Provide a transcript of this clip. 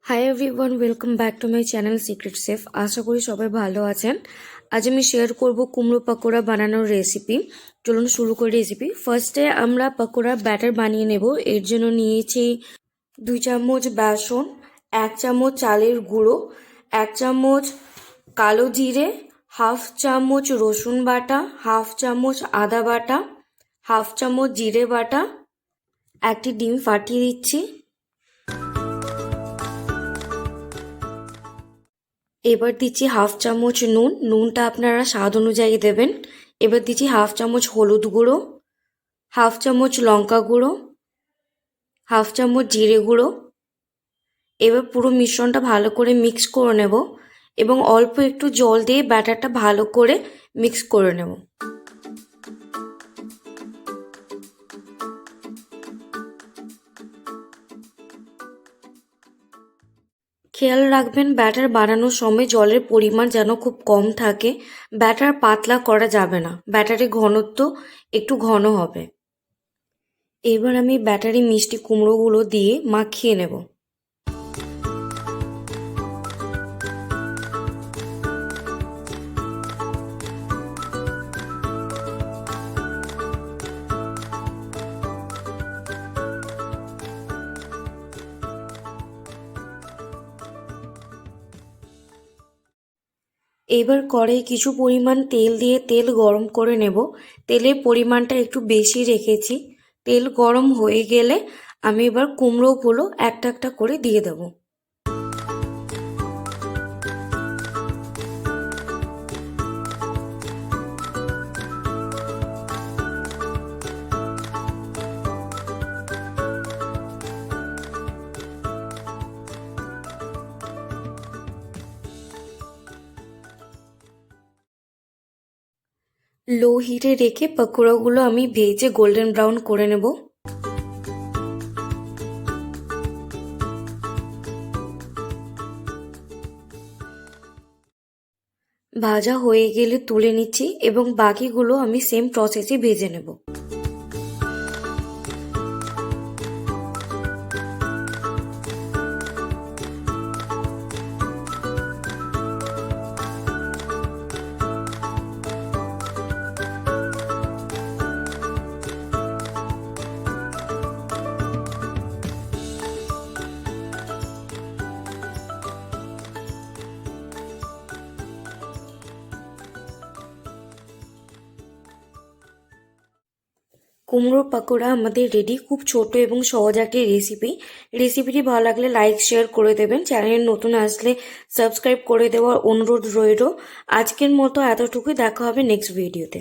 High everyone, welcome back to my channel secret chef. আশা করি সবাই ভালো আছেন। আজ আমি শেয়ার করব কুমড়ো পাকোড়া বানানোর রেসিপি। চলুন শুরু করি রেসিপি। ফার্স্টে আমরা পাকোড়ার ব্যাটার বানিয়ে নেব। এর জন্য নিয়েছি 2 চামচ বেসন, 1 চামচ চালের গুঁড়ো, 1 চামচ কালো জিরে, হাফ চামচ রসুন বাটা, হাফ চামচ আদা বাটা, হাফ চামচ জিরে বাটা, একটি ডিম ফাটিয়ে দিচ্ছি। এবার দিচ্ছি হাফ চামচ নুন, নুনটা আপনারা স্বাদ অনুযায়ী দেবেন। এবার দিচ্ছি হাফ চামচ হলুদ গুঁড়ো, হাফ চামচ লঙ্কা গুঁড়ো, হাফ চামচ জিরে গুঁড়ো। এবার পুরো মিশ্রণটা ভালো করে মিক্স করে নেব এবং অল্প একটু জল দিয়ে ব্যাটারটা ভালো করে মিক্স করে নেব। খেয়াল রাখবেন ব্যাটার বানানোর সময় জলের পরিমাণ যেন খুব কম থাকে। ব্যাটার পাতলা করা যাবে না, ব্যাটারের ঘনত্ব একটু ঘন হবে। এবার আমি ব্যাটারি মিষ্টি কুমড়োগুলো দিয়ে মাখিয়ে নেব। এবার কড়াই কিছু পরিমাণ তেল দিয়ে তেল গরম করে নেব। তেলের পরিমাণটা একটু বেশি রেখেছি। তেল গরম হয়ে গেলে আমি এবার কুমড়োগুলো একটা একটা করে দিয়ে দেবো। লো হিটে রেখে পকোড়াগুলো আমি ভেজে গোল্ডেন ব্রাউন করে নেব। ভাজা হয়ে গেলে তুলে নিচ্ছি এবং বাকিগুলো আমি সেম প্রসেসে ভেজে নেব। কুমড়োর পাকোড়া আমাদের রেডি। খুব ছোট এবং সহজ একটি রেসিপিটি ভালো লাগলে লাইক শেয়ার করে দেবেন। চ্যানেলে নতুন আসলে সাবস্ক্রাইব করে দেওয়ার অনুরোধ রইল। আজকের মতো এতটুকুই, দেখা হবে নেক্সট ভিডিওতে।